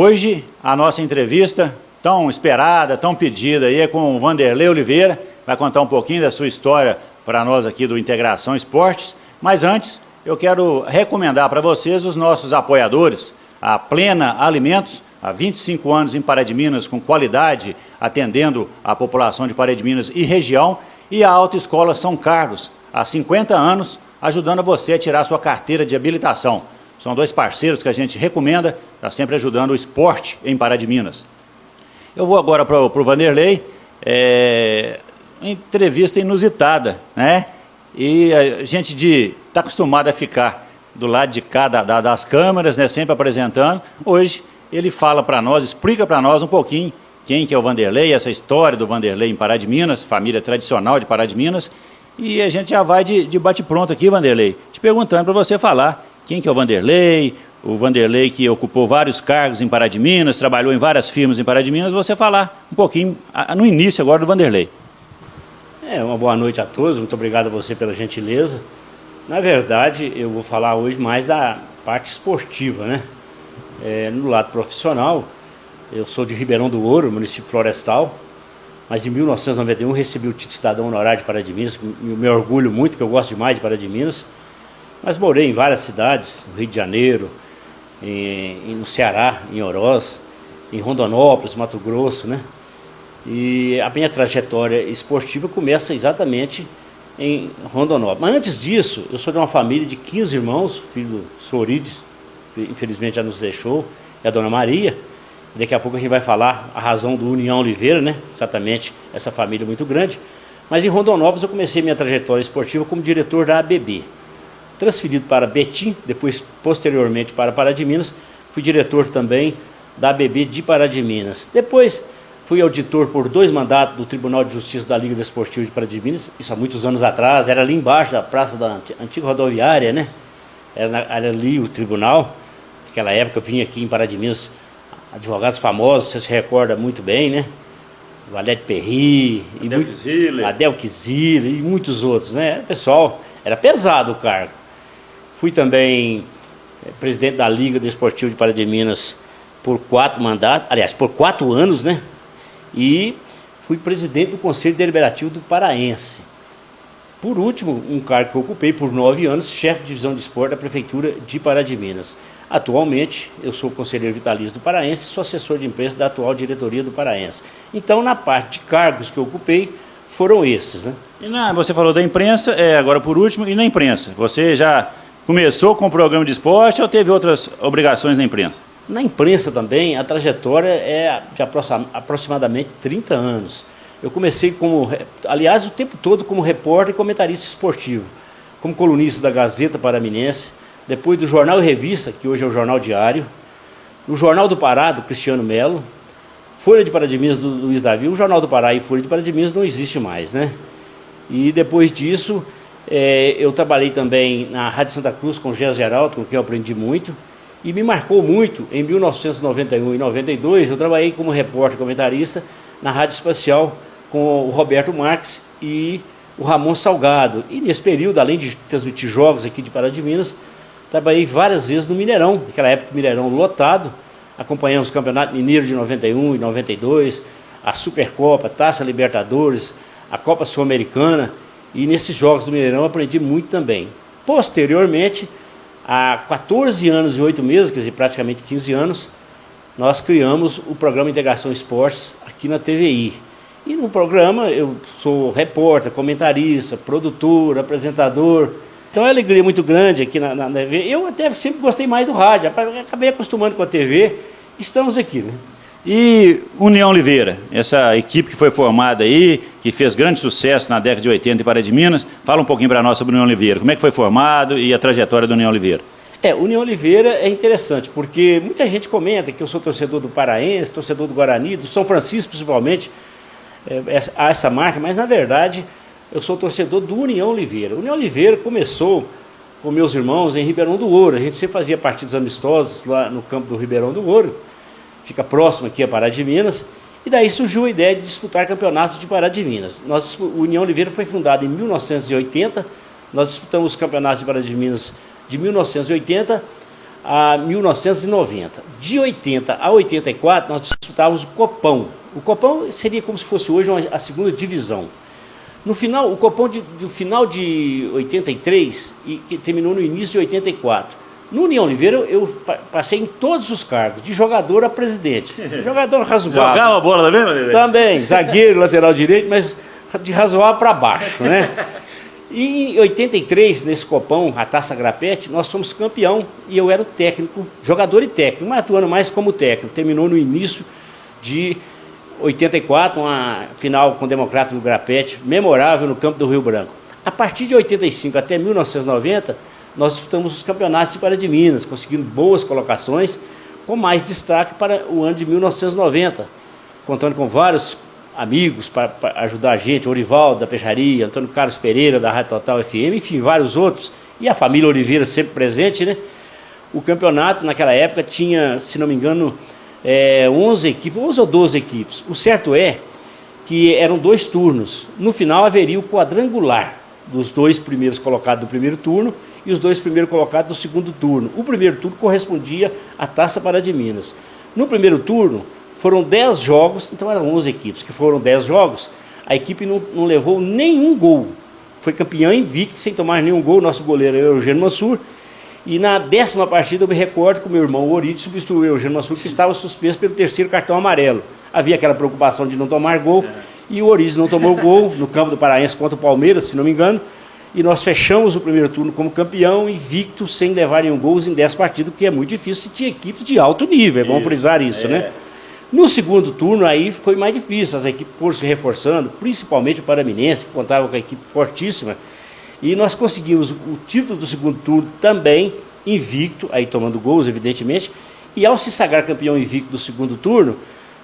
Hoje, a nossa entrevista, tão esperada, tão pedida, aí, é com o Vanderlei Oliveira, vai contar um pouquinho da sua história para nós aqui do Integração Esportes. Mas antes, eu quero recomendar para vocês os nossos apoiadores, a Plena Alimentos, há 25 anos em Pará de Minas, com qualidade, atendendo a população de Pará de Minas e região, e a Autoescola São Carlos, há 50 anos, ajudando você a tirar sua carteira de habilitação. São dois parceiros que a gente recomenda, está sempre ajudando o esporte em Pará de Minas. Eu vou agora para o Vanderlei, entrevista inusitada, né? E a gente está acostumado a ficar do lado de cá das câmeras, né? Sempre apresentando. Hoje ele fala para nós, explica para nós um pouquinho quem que é o Vanderlei, essa história do Vanderlei em Pará de Minas, família tradicional de Pará de Minas. E a gente já vai de bate-pronto aqui, Vanderlei, te perguntando para você falar quem que é o Vanderlei que ocupou vários cargos em Pará de Minas, trabalhou em várias firmas em Pará de Minas, você falar um pouquinho no início agora do Vanderlei. Uma boa noite a todos, muito obrigado a você pela gentileza. Na verdade, eu vou falar hoje mais da parte esportiva, né? No lado profissional, eu sou de Ribeirão do Ouro, município florestal, mas em 1991 recebi o título de cidadão honorário de Pará de Minas, me orgulho muito, porque eu gosto demais de Pará de Minas. Mas morei em várias cidades, no Rio de Janeiro, no Ceará, em Oroz, em Rondonópolis, Mato Grosso, né? E a minha trajetória esportiva começa exatamente em Rondonópolis. Mas antes disso, eu sou de uma família de 15 irmãos, filho do Sorides, que infelizmente já nos deixou, e a Dona Maria. E daqui a pouco a gente vai falar a razão do União Oliveira, né? Exatamente essa família muito grande. Mas em Rondonópolis eu comecei minha trajetória esportiva como diretor da ABB. Transferido para Betim, depois posteriormente para Pará de Minas, fui diretor também da ABB de Pará de Minas. Depois fui auditor por 2 mandatos do Tribunal de Justiça da Liga Desportiva de Pará de Minas, isso há muitos anos atrás, era ali embaixo da praça da antiga rodoviária, né? Era ali o tribunal. Naquela época eu vinha aqui em Pará de Minas advogados famosos, você se recorda muito bem, né? Valete Perry, Adel Kizile e muitos outros, né? Pessoal, era pesado o cargo. Fui também presidente da Liga Desportiva de Pará de Minas por 4 mandatos, aliás, por 4 anos, né? E fui presidente do Conselho Deliberativo do Paraense. Por último, um cargo que eu ocupei por 9 anos, chefe de divisão de esporte da Prefeitura de Pará de Minas. Atualmente, eu sou conselheiro vitalício do Paraense e sou assessor de imprensa da atual diretoria do Paraense. Então, na parte de cargos que eu ocupei, foram esses, né? E você falou da imprensa, agora por último, e na imprensa? Você já começou com o programa de esporte ou teve outras obrigações na imprensa? Na imprensa também, a trajetória é de aproximadamente 30 anos. Eu comecei aliás, o tempo todo como repórter e comentarista esportivo, como colunista da Gazeta Paraminense, depois do Jornal e Revista, que hoje é o Jornal Diário, o Jornal do Pará, do Cristiano Melo, Folha de Pará de Minas, do Luiz Davi. O Jornal do Pará e Folha de Pará de Minas não existe mais, né? E depois disso, eu trabalhei também na Rádio Santa Cruz com o Gés Geraldo, com quem eu aprendi muito, e me marcou muito, em 1991 e 92, eu trabalhei como repórter e comentarista na Rádio Espacial com o Roberto Marques e o Ramon Salgado. E nesse período, além de transmitir jogos aqui de Pará de Minas, trabalhei várias vezes no Mineirão, naquela época o Mineirão lotado, acompanhamos o Campeonato Mineiro de 91 e 92, a Supercopa, a Taça Libertadores, a Copa Sul-Americana, e nesses jogos do Mineirão aprendi muito também. Posteriormente, há 14 anos e 8 meses, quer dizer, praticamente 15 anos, nós criamos o programa Integração Esportes aqui na TVI. E no programa eu sou repórter, comentarista, produtor, apresentador. Então é uma alegria muito grande aqui na TV. Eu até sempre gostei mais do rádio, acabei acostumando com a TV, estamos aqui, né? E União Oliveira, essa equipe que foi formada aí, que fez grande sucesso na década de 80 em Pará de Minas, fala um pouquinho para nós sobre União Oliveira, como é que foi formado e a trajetória da União Oliveira? União Oliveira é interessante, porque muita gente comenta que eu sou torcedor do Paraense, torcedor do Guarani, do São Francisco principalmente, há essa marca, mas na verdade eu sou torcedor do União Oliveira. União Oliveira começou com meus irmãos em Ribeirão do Ouro, a gente sempre fazia partidas amistosas lá no campo do Ribeirão do Ouro, fica próximo aqui a Pará de Minas, e daí surgiu a ideia de disputar campeonatos de Pará de Minas. O União Oliveira foi fundado em 1980, nós disputamos os campeonatos de Pará de Minas de 1980 a 1990. De 80 a 84, nós disputávamos o Copão. O Copão seria como se fosse hoje a segunda divisão. No final, o Copão do final de 83 e que terminou no início de 84. No União Oliveira, eu passei em todos os cargos, de jogador a presidente. Jogador razoável. Jogava a bola também? Também, zagueiro, lateral direito, mas de razoável para baixo, né? E em 83, nesse Copão, a Taça Grapete, nós fomos campeão e eu era o técnico, jogador e técnico, mas atuando mais como técnico. Terminou no início de 84, uma final com o Democrata do Grapete, memorável no campo do Rio Branco. A partir de 85 até 1990, nós disputamos os campeonatos de Pará de Minas, conseguindo boas colocações, com mais destaque para o ano de 1990, contando com vários amigos para ajudar a gente, Orivaldo da Peixaria, Antônio Carlos Pereira da Rádio Total FM, enfim, vários outros, e a família Oliveira sempre presente, né? O campeonato naquela época tinha, se não me engano, 11 equipes, 11 ou 12 equipes. O certo é que eram 2 turnos. No final haveria o quadrangular dos 2 primeiros colocados do primeiro turno e os 2 primeiros colocados do segundo turno. O primeiro turno correspondia à Taça Pará de Minas. No primeiro turno foram 10 jogos, então eram 11 equipes, que foram 10 jogos, a equipe não levou nenhum gol. Foi campeã invicta, sem tomar nenhum gol, nosso goleiro era o Eugênio Mansur. E na 10ª partida eu me recordo que o meu irmão Orides substituiu o Eugênio Mansur, que estava suspenso pelo 3º cartão amarelo. Havia aquela preocupação de não tomar gol, e o Orides não tomou gol no campo do Paraense contra o Palmeiras, se não me engano, e nós fechamos o primeiro turno como campeão, invicto, sem levar nenhum gol em 10 partidas, porque é muito difícil se tinha equipes de alto nível, é bom frisar isso, né? No segundo turno aí ficou mais difícil, as equipes foram se reforçando, principalmente o Paraminense, que contava com a equipe fortíssima, e nós conseguimos o título do segundo turno também invicto, aí tomando gols, evidentemente, e ao se sagrar campeão invicto do segundo turno,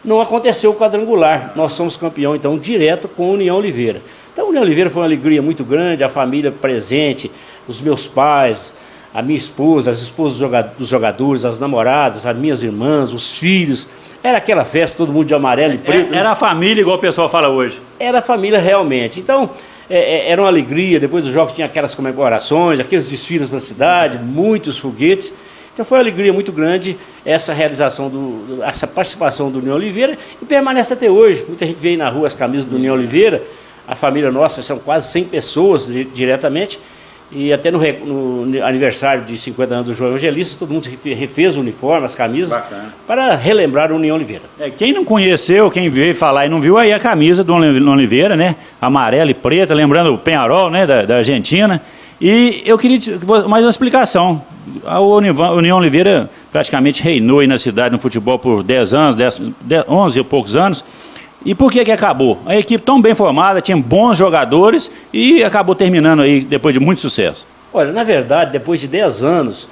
não aconteceu o quadrangular. Nós somos campeão, então, direto com a União Oliveira. Então, a União Oliveira foi uma alegria muito grande, a família presente, os meus pais, a minha esposa, as esposas dos jogadores, as namoradas, as minhas irmãs, os filhos. Era aquela festa, todo mundo de amarelo e preto. Era a família, igual o pessoal fala hoje. Era a família realmente. Então, era uma alegria. Depois dos jogos tinha aquelas comemorações, aqueles desfiles pela cidade, muitos foguetes. Então foi uma alegria muito grande essa realização, essa participação do União Oliveira, e permanece até hoje. Muita gente vê aí na rua as camisas do União Oliveira, a família nossa são quase 100 pessoas diretamente, e até no aniversário de 50 anos do João Evangelista, todo mundo refez o uniforme, as camisas, bacana, para relembrar o União Oliveira. Quem não conheceu, quem veio falar e não viu, aí a camisa do União Oliveira, né? Amarela e preta, lembrando o Peñarol, né? Da Argentina. E eu queria mais uma explicação. A União Oliveira praticamente reinou aí na cidade no futebol por 10 anos, 11 e poucos anos. E por que acabou? A equipe tão bem formada, tinha bons jogadores e acabou terminando aí depois de muito sucesso. Olha, na verdade, depois de 10 anos,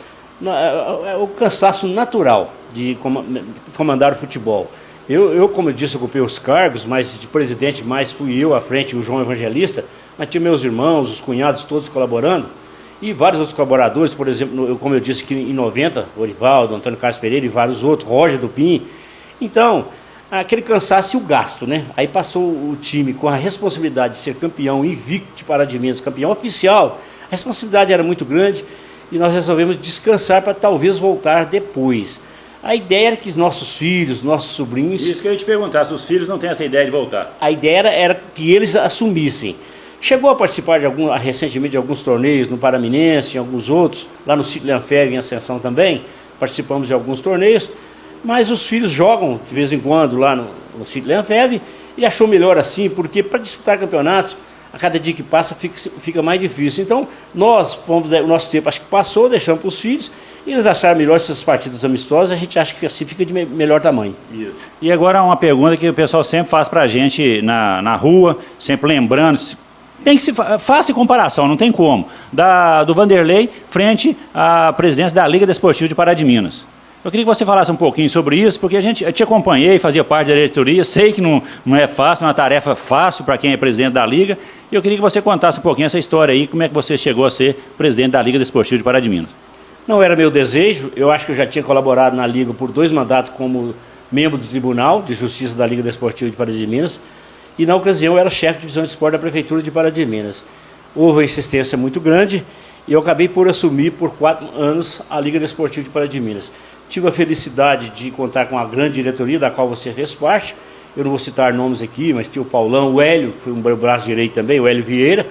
o cansaço natural de comandar o futebol. Eu, como eu disse, ocupei os cargos, mas de presidente mais fui eu à frente, o João Evangelista, mas tinha meus irmãos, os cunhados todos colaborando, e vários outros colaboradores, por exemplo, como eu disse que em 90, Orivaldo, Antônio Carlos Pereira e vários outros, Roger Dupin. Então, aquele cansaço e o gasto, né? Aí passou o time com a responsabilidade de ser campeão invicto de Pará de Minas, campeão oficial. A responsabilidade era muito grande e nós resolvemos descansar para talvez voltar depois. A ideia era que os nossos filhos, nossos sobrinhos... Isso que eu ia te perguntar, se os filhos não têm essa ideia de voltar. A ideia era que eles assumissem. Chegou a participar recentemente de alguns torneios no Paraminense, em alguns outros, lá no Sítio Leanfeve, em Ascensão também, participamos de alguns torneios, mas os filhos jogam de vez em quando lá no Sítio Leanfeve e achou melhor assim, porque para disputar campeonato, a cada dia que passa fica mais difícil. Então, o nosso tempo acho que passou, deixamos para os filhos, e eles acharam melhor essas partidas amistosas, a gente acha que assim fica de melhor tamanho. Isso. E agora uma pergunta que o pessoal sempre faz para a gente na rua, sempre lembrando, tem que faça comparação, não tem como, do Vanderlei frente à presidência da Liga Desportiva de Pará de Minas. Eu queria que você falasse um pouquinho sobre isso, porque eu te acompanhei, fazia parte da diretoria, sei que não é fácil, é uma tarefa fácil para quem é presidente da Liga, e eu queria que você contasse um pouquinho essa história aí, como é que você chegou a ser presidente da Liga Desportiva de Pará de Minas. Não era meu desejo, eu acho que eu já tinha colaborado na Liga por 2 mandatos como membro do Tribunal de Justiça da Liga Desportiva de Pará de Minas, e na ocasião eu era chefe de divisão de esporte da Prefeitura de Pará de Minas. Houve uma insistência muito grande e eu acabei por assumir por 4 anos a Liga Desportiva de Pará de Minas. Tive a felicidade de contar com a grande diretoria, da qual você fez parte. Eu não vou citar nomes aqui, mas tinha o Paulão, o Hélio, que foi um braço direito também, o Hélio Vieira.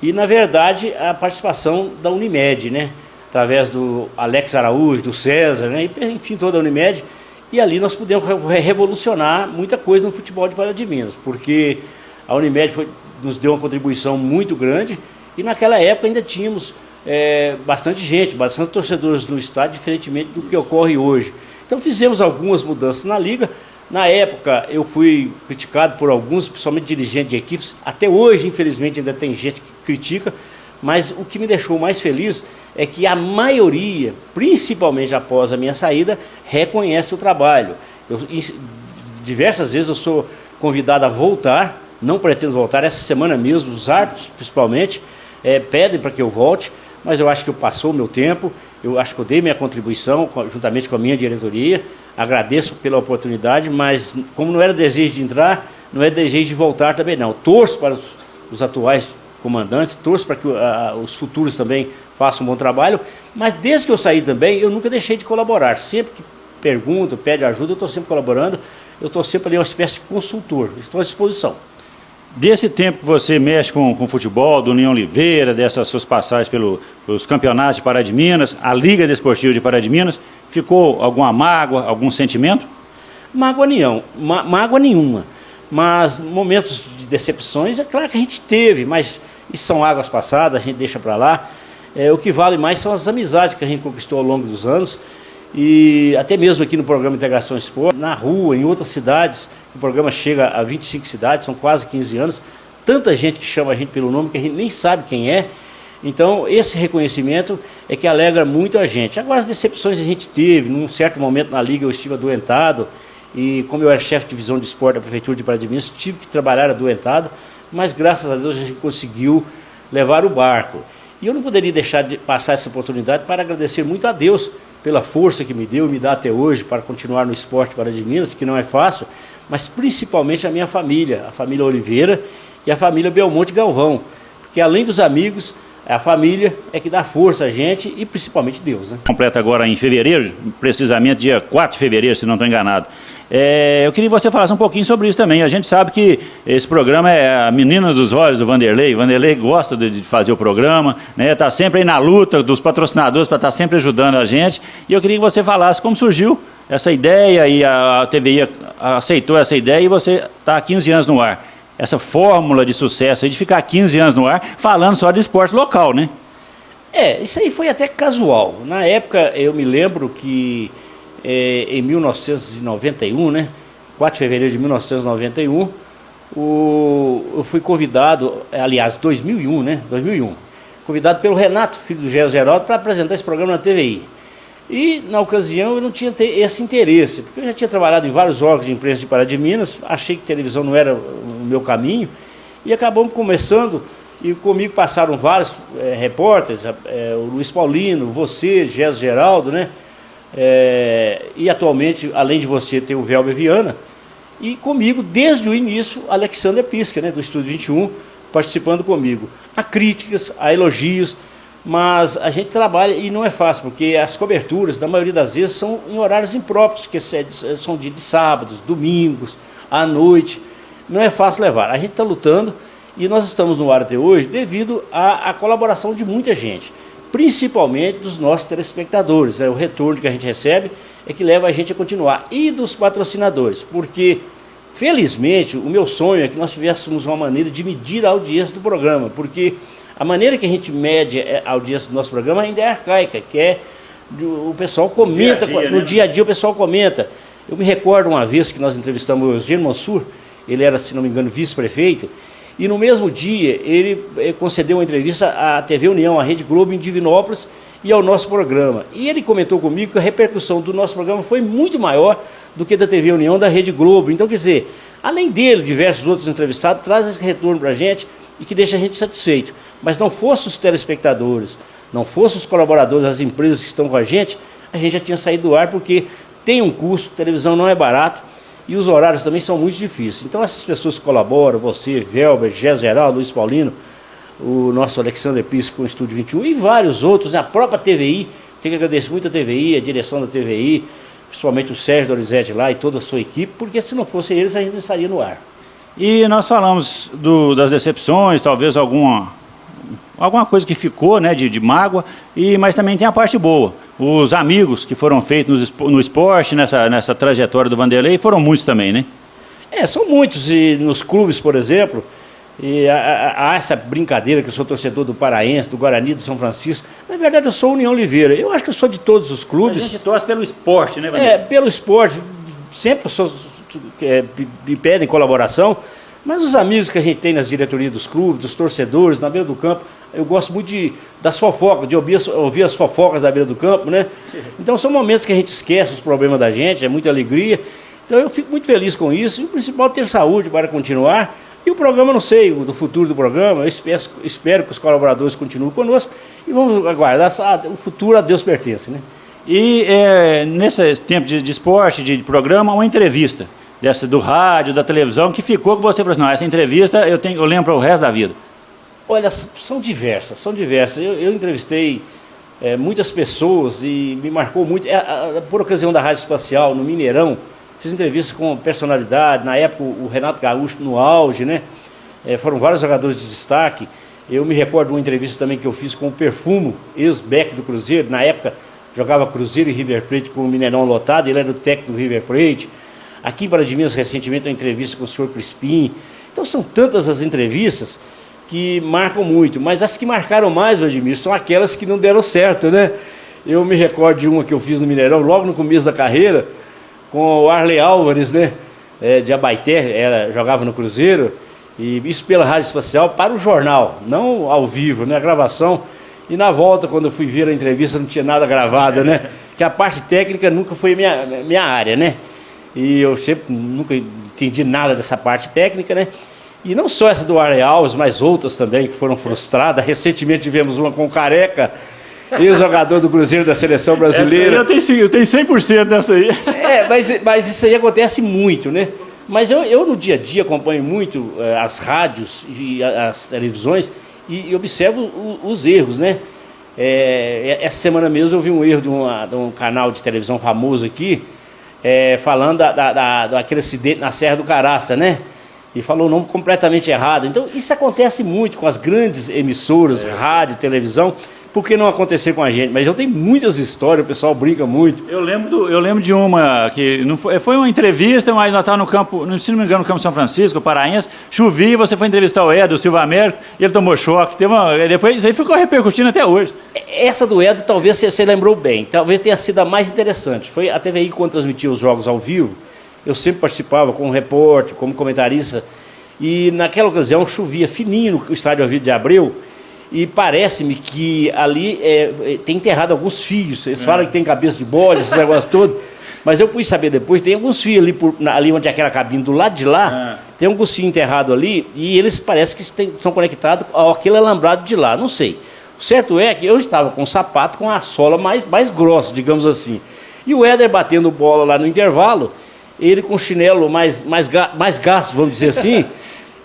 E, na verdade, a participação da Unimed, né? Através do Alex Araújo, do César, né? Enfim, toda a Unimed. E ali nós pudemos revolucionar muita coisa no futebol de Pará de Minas, porque a Unimed nos deu uma contribuição muito grande e naquela época ainda tínhamos bastante gente, bastante torcedores no estádio, diferentemente do que ocorre hoje. Então fizemos algumas mudanças na liga. Na época eu fui criticado por alguns, principalmente dirigentes de equipes. Até hoje, infelizmente, ainda tem gente que critica, mas o que me deixou mais feliz é que a maioria, principalmente após a minha saída, reconhece o trabalho. Diversas vezes eu sou convidado a voltar, não pretendo voltar, essa semana mesmo, os árbitros principalmente pedem para que eu volte, mas eu acho que passou o meu tempo, eu acho que eu dei minha contribuição juntamente com a minha diretoria, agradeço pela oportunidade, mas como não era desejo de entrar, não é desejo de voltar também não. Torço para os atuais comandantes, torço para que os futuros também façam um bom trabalho, mas desde que eu saí também, eu nunca deixei de colaborar. Sempre que pergunta, pede ajuda, eu estou sempre colaborando, eu estou sempre ali uma espécie de consultor, estou à disposição. Desse tempo que você mexe com futebol, do União Oliveira, dessas suas passagens pelos campeonatos de Pará de Minas, a Liga Desportiva de Pará de Minas, ficou alguma mágoa, algum sentimento? Mágoa nenhuma, mas momentos de decepções, é claro que a gente teve, mas isso são águas passadas, a gente deixa para lá. O que vale mais são as amizades que a gente conquistou ao longo dos anos, e até mesmo aqui no programa Integração Esporte, na rua, em outras cidades, o programa chega a 25 cidades, são quase 15 anos, tanta gente que chama a gente pelo nome que a gente nem sabe quem é. Então esse reconhecimento é que alegra muito a gente. Agora as decepções a gente teve, num certo momento na liga eu estive adoentado, e como eu era chefe de divisão de esporte da Prefeitura de Pará de Minas, tive que trabalhar adoentado, mas graças a Deus a gente conseguiu levar o barco. E eu não poderia deixar de passar essa oportunidade para agradecer muito a Deus pela força que me deu e me dá até hoje para continuar no esporte Pará de Minas, que não é fácil, mas principalmente a minha família, a família Oliveira e a família Belmonte Galvão, porque além dos amigos, a família é que dá força a gente e principalmente Deus, né? Completa agora em fevereiro, precisamente dia 4 de fevereiro, se não estou enganado. Eu queria que você falasse um pouquinho sobre isso também. A gente sabe que esse programa é a menina dos olhos do Vanderlei. O Vanderlei gosta de fazer o programa, né? Está sempre aí na luta dos patrocinadores para estar sempre ajudando a gente. E eu queria que você falasse como surgiu essa ideia e a TVI aceitou essa ideia e você está há 15 anos no ar. Essa fórmula de sucesso aí de ficar 15 anos no ar falando só de esporte local, né? Isso aí foi até casual. Na época eu me lembro que em 1991, né, 4 de fevereiro de 1991, eu fui convidado, aliás, 2001, né, 2001, convidado pelo Renato, filho do Geraldo, para apresentar esse programa na TVI. E, na ocasião, eu não tinha esse interesse, porque eu já tinha trabalhado em vários órgãos de imprensa de Pará de Minas, achei que televisão não era o meu caminho, e acabamos começando, e comigo passaram vários repórteres, o Luiz Paulino, você, Geraldo, né? E atualmente, além de você, tem o Velber Viana, e comigo, desde o início, Alexander Pisca, né, do Estúdio 21, participando comigo. Há críticas, há elogios, mas a gente trabalha e não é fácil, porque as coberturas, na maioria das vezes, são em horários impróprios, que são de sábados, domingos, à noite. Não é fácil levar. A gente está lutando e nós estamos no ar até hoje devido à colaboração de muita gente, principalmente dos nossos telespectadores. O retorno que a gente recebe é que leva a gente a continuar. E dos patrocinadores, porque, felizmente, o meu sonho é que nós tivéssemos uma maneira de medir a audiência do programa, porque a maneira que a gente mede a audiência do nosso programa ainda é arcaica, que é o pessoal comenta, no dia a dia o pessoal comenta. Eu me recordo uma vez que nós entrevistamos o Eugênio Mansur, ele era, se não me engano, vice-prefeito, e no mesmo dia ele concedeu uma entrevista à TV União, à Rede Globo em Divinópolis e ao nosso programa. E ele comentou comigo que a repercussão do nosso programa foi muito maior do que da TV União, da Rede Globo. Então, quer dizer, além dele, diversos outros entrevistados trazem esse retorno para a gente e que deixa a gente satisfeito. Mas não fossem os telespectadores, não fossem os colaboradores, as empresas que estão com a gente já tinha saído do ar, porque tem um custo, televisão não é barato, e os horários também são muito difíceis. Então essas pessoas que colaboram, você, Velber, Geraldo, Luiz Paulino, o nosso Alexander Pisco com o Estúdio 21 e vários outros, né? A própria TVI, tenho que agradecer muito a TVI, a direção da TVI, principalmente o Sérgio Dorizete lá e toda a sua equipe, porque se não fossem eles, a gente não estaria no ar. E nós falamos das decepções, talvez alguma coisa que ficou, né, de mágoa, mas também tem a parte boa. Os amigos que foram feitos no esporte, nessa trajetória do Vanderlei, foram muitos também, né? São muitos, e nos clubes, por exemplo, e há essa brincadeira que eu sou torcedor do Paraense, do Guarani, do São Francisco. Na verdade, eu sou União Oliveira. Eu acho que eu sou de todos os clubes. A gente torce pelo esporte, né, Vanderlei? Pelo esporte. Sempre me pedem colaboração. Mas os amigos que a gente tem nas diretorias dos clubes, dos torcedores, na beira do campo, eu gosto muito das fofocas, de ouvir as fofocas da beira do campo, né? Então são momentos que a gente esquece os problemas da gente, é muita alegria. Então eu fico muito feliz com isso. E o principal é ter saúde para continuar. E o programa, não sei, do futuro do programa, eu espero que os colaboradores continuem conosco e vamos aguardar. O futuro a Deus pertence, né? E nesse tempo de esporte, de programa, uma entrevista do rádio, da televisão, que ficou que você falou assim, não, essa entrevista eu lembro para o resto da vida. Olha, são diversas. Eu entrevistei muitas pessoas e me marcou muito. Por ocasião da Rádio Espacial, no Mineirão, fiz entrevista com personalidade, na época o Renato Gaúcho no auge, né? Foram vários jogadores de destaque. Eu me recordo de uma entrevista também que eu fiz com o Perfumo, ex-back do Cruzeiro, na época jogava Cruzeiro e River Plate com o Mineirão lotado, ele era o técnico do River Plate. Aqui em Pará de Minas, recentemente, uma entrevista com o senhor Crispim. Então são tantas as entrevistas que marcam muito, mas as que marcaram mais, Vladimir, são aquelas que não deram certo, né? Eu me recordo de uma que eu fiz no Mineirão, logo no começo da carreira, com o Arley Álvares, né, de Abaeté, jogava no Cruzeiro, e isso pela Rádio Espacial para o jornal, não ao vivo, né, a gravação. E na volta, quando eu fui ver a entrevista, não tinha nada gravado, né, que a parte técnica nunca foi minha área, né, e eu sempre nunca entendi nada dessa parte técnica, né, e não só essa do Arley Álvares, mas outras também que foram frustradas. Recentemente tivemos uma com o Careca, ex-jogador do Cruzeiro da Seleção Brasileira. Essa aí eu tenho 100% dessa aí. Mas isso aí acontece muito, né? Mas eu no dia a dia acompanho muito as rádios e as televisões e observo os erros, né? Essa semana mesmo eu vi um erro de um canal de televisão famoso aqui, falando daquele acidente na Serra do Caraça, né? E falou o nome completamente errado. Então isso acontece muito com as grandes emissoras, rádio, televisão. Por que não acontecer com a gente? Mas eu tenho muitas histórias, o pessoal brinca muito. Eu lembro de uma que não foi uma entrevista, mas nós estávamos no campo, se não me engano, no campo São Francisco, Paraense, chovia, você foi entrevistar o Edo, o Silva Américo, e ele tomou choque. Depois isso aí ficou repercutindo até hoje. Essa do Edo, talvez você lembrou bem, talvez tenha sido a mais interessante. Foi a TVI, quando transmitia os jogos ao vivo, eu sempre participava como repórter, como comentarista, e naquela ocasião chovia fininho no estádio Alvídio de Abreu. E parece-me que ali tem enterrado alguns fios. Eles falam que tem cabeça de bode, esses negócios todos. Mas eu fui saber depois, tem alguns fios ali onde é aquela cabine, do lado de lá, tem alguns fios enterrados ali, e eles parecem que estão conectados àquele alambrado de lá, não sei. O certo é que eu estava com o sapato com a sola mais grossa, digamos assim. E o Éder batendo bola lá no intervalo, ele com o chinelo mais gasto, vamos dizer assim.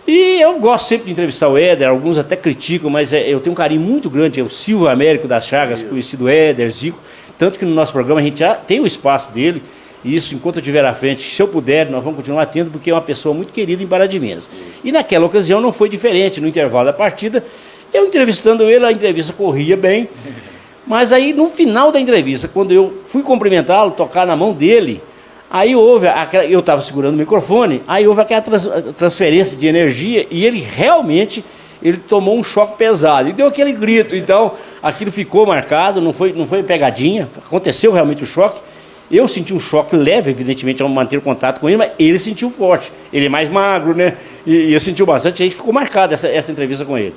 E eu gosto sempre de entrevistar o Éder, alguns até criticam, mas eu tenho um carinho muito grande, é o Silva Américo das Chagas, conhecido Éder, Zico, tanto que no nosso programa a gente já tem o espaço dele, e isso, enquanto eu estiver à frente, se eu puder, nós vamos continuar tendo, porque é uma pessoa muito querida em Pará de Minas. E naquela ocasião não foi diferente, no intervalo da partida, eu entrevistando ele, a entrevista corria bem, mas aí no final da entrevista, quando eu fui cumprimentá-lo, tocar na mão dele, aí houve, eu estava segurando o microfone, aí houve aquela transferência de energia e ele realmente tomou um choque pesado e deu aquele grito. Então aquilo ficou marcado, não foi pegadinha, aconteceu realmente o choque. Eu senti um choque leve, evidentemente, ao manter o contato com ele, mas ele sentiu forte. Ele é mais magro, né? E eu sentiu bastante, aí ficou marcada essa entrevista com ele.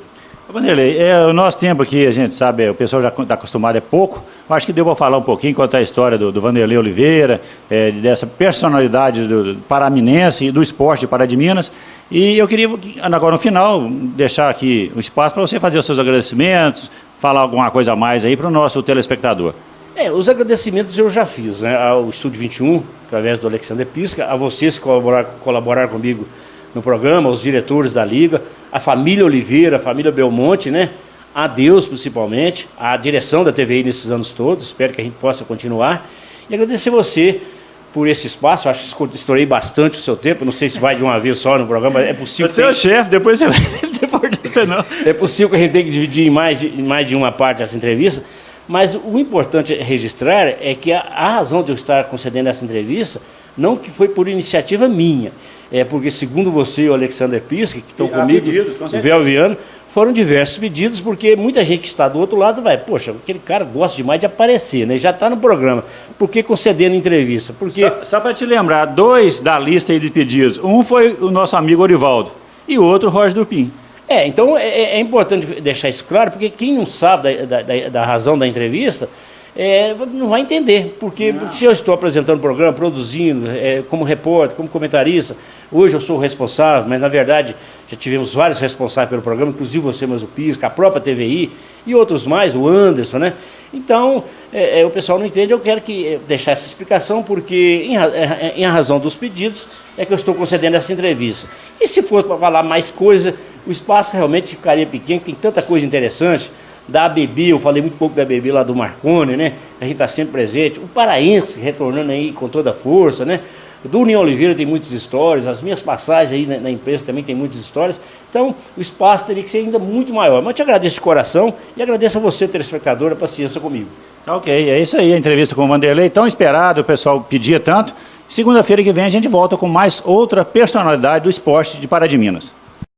Vanderlei, o nosso tempo aqui, a gente sabe, o pessoal já está acostumado, é pouco. Eu acho que deu para falar um pouquinho, contar a história do Vanderlei Oliveira, dessa personalidade do paraminense e do esporte de Pará de Minas. E eu queria, agora no final, deixar aqui o espaço para você fazer os seus agradecimentos, falar alguma coisa a mais aí para o nosso telespectador. Os agradecimentos eu já fiz, né, ao Estúdio 21, através do Alexander Pisca, a vocês que colaboraram comigo no programa, os diretores da Liga, a família Oliveira, a família Belmonte, né? A Deus principalmente, a direção da TVI nesses anos todos, espero que a gente possa continuar. E agradecer você por esse espaço, acho que estourei bastante o seu tempo, não sei se vai de uma vez só no programa, é possível... Você é o chefe, depois você vai, depois você não. É possível que a gente tenha que dividir em mais de uma parte essa entrevista, mas o importante registrar é que a razão de eu estar concedendo essa entrevista, não que foi por iniciativa minha, é porque segundo você e o Alexander Pisca, que estão comigo, pedidos, com o Velviano, foram diversos pedidos, porque muita gente que está do outro lado vai, poxa, aquele cara gosta demais de aparecer, né? Já está no programa, por que concedendo entrevista? Porque... Só para te lembrar, 2 da lista aí de pedidos, um foi o nosso amigo Orivaldo e o outro o Roger Dupin. Então é importante deixar isso claro, porque quem não sabe da razão da entrevista, não vai entender, porque se eu estou apresentando o programa, produzindo, como repórter, como comentarista, hoje eu sou o responsável, mas na verdade já tivemos vários responsáveis pelo programa, inclusive você, mas o Pisca, a própria TVI e outros mais, o Anderson, né? Então, o pessoal não entende, eu quero deixar essa explicação, porque em razão dos pedidos é que eu estou concedendo essa entrevista. E se fosse para falar mais coisa, o espaço realmente ficaria pequeno, tem tanta coisa interessante. Da ABB, eu falei muito pouco da ABB lá do Marconi, né? A gente está sempre presente. O Paraense retornando aí com toda a força, né? Do União Oliveira tem muitas histórias, as minhas passagens aí na empresa também tem muitas histórias. Então, o espaço teria que ser ainda muito maior. Mas eu te agradeço de coração e agradeço a você, telespectador, a paciência comigo. Tá ok, é isso aí, a entrevista com o Vanderlei, tão esperado, o pessoal pedia tanto. Segunda-feira que vem a gente volta com mais outra personalidade do esporte de Pará de Minas.